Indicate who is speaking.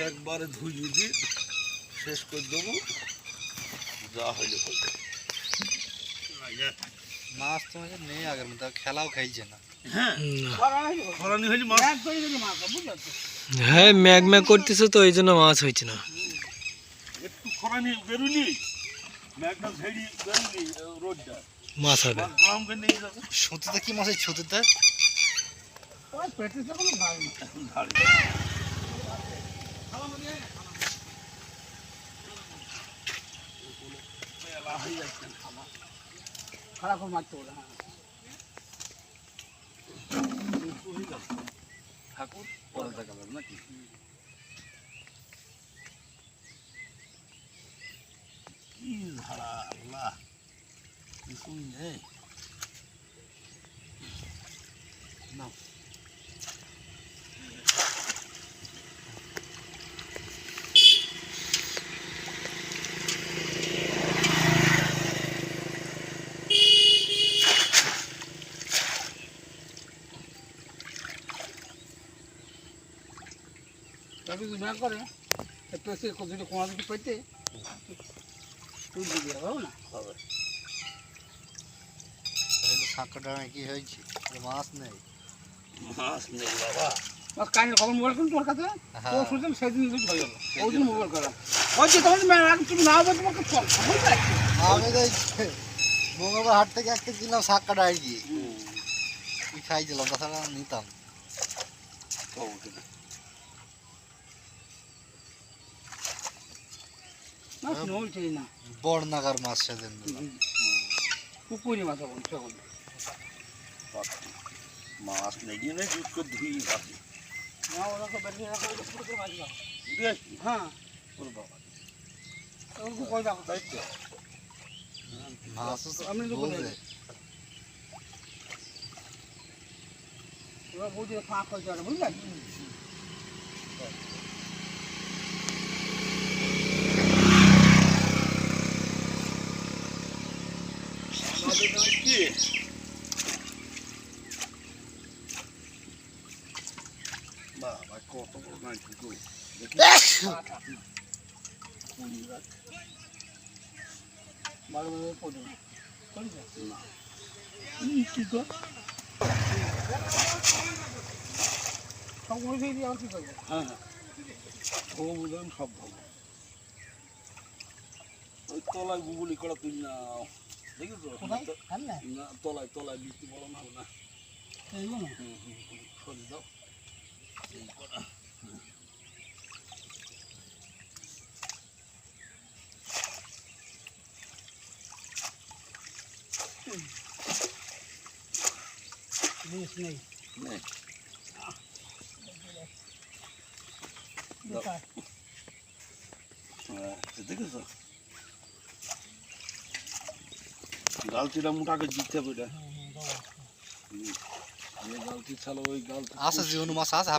Speaker 1: একবারে ধুইয়ে দিয়ে শেষ করে দেবো, যা হইলে হইলে।
Speaker 2: মাছ তো নেই আগের মতো, খেলাও খাইছে না।
Speaker 1: হ্যাঁ খরানি হইলে মাছ,
Speaker 3: হ্যাঁ ম্যাগ ম্যাগ করতেছে তো এই জন্য মাছ হয়েছে না।
Speaker 1: একটু খরানি বেরুলি, ম্যাগটা ঝেড়ি বেরুলি রোদটা,
Speaker 3: মাছ হবে।
Speaker 1: গরম করে নিয়ে যাবে।
Speaker 2: সুতিতে কি মাছ, ছুতিতে
Speaker 1: ঠাকুর পরে দেখা যাবে নাকি? কি ঝাড়া আল্লাহ, কিছুই নেই। না
Speaker 4: যদি না করে একটু এসে যদি কোনা যদি পেতে তুই দিয়ে দেবো না
Speaker 1: হবে।
Speaker 2: সাঁকড়া কি হয়েছে, মাছ নেই।
Speaker 1: মাছ নেই বাবা।
Speaker 4: মাছ কাহিনী কখন মোবাইল করুন তোর কাছে
Speaker 2: হ্যাঁ।
Speaker 4: ও শুনছেন সেদিন যদি হয়ে যাবো ওই দিন মোবাইল করা বলছি তোমার তুমি না বলতে তোমাকে চল বুঝতে
Speaker 2: আমি তো মঙ্গলবার হাট থেকে একটা কিনলাম সাঁকড়া আর কি, খাইছিলাম, তাছাড়া নিতাম।
Speaker 4: মাছ নইছে না
Speaker 2: বড় নাগার মাছ সেদিন
Speaker 4: পুকুরি মাছ এখন সেগুলো
Speaker 1: মাছ নেই নেই জুট করে ধুই বাকি।
Speaker 4: না ওরা তো বেশি পুরো করে মাছ দাও হ্যাঁ ওরকম কই দাও
Speaker 1: তাই তো
Speaker 2: মাছ
Speaker 4: আমি তো বলে
Speaker 2: বোঝে।
Speaker 4: ওরা বুঝে ফাঁক হয়ে যাবে বুঝলেন
Speaker 1: কি বাবা কত বড় নাই কিন্তু
Speaker 4: ভালো ভাবে পড়ে না
Speaker 1: কি তো
Speaker 4: সব মনে দিয়ে আর কি করবো
Speaker 1: হ্যাঁ হ্যাঁ ও বুঝলাম সব ভালো। ওই তলায় গুগলি করা তুই না দেখেছো?
Speaker 4: কোথায় না
Speaker 1: না তলায় তলায় বৃষ্টি বড় না হবে না।
Speaker 4: এইগুলো
Speaker 1: সরে দাও
Speaker 4: জিনিস নেই
Speaker 1: নে
Speaker 4: বেকার
Speaker 1: দেখেছো গালতিটা মোটাকে দিতে হবে এটা। গালতি ছাড়া ওই গালতি
Speaker 2: আছে জীবন মাছ আছে।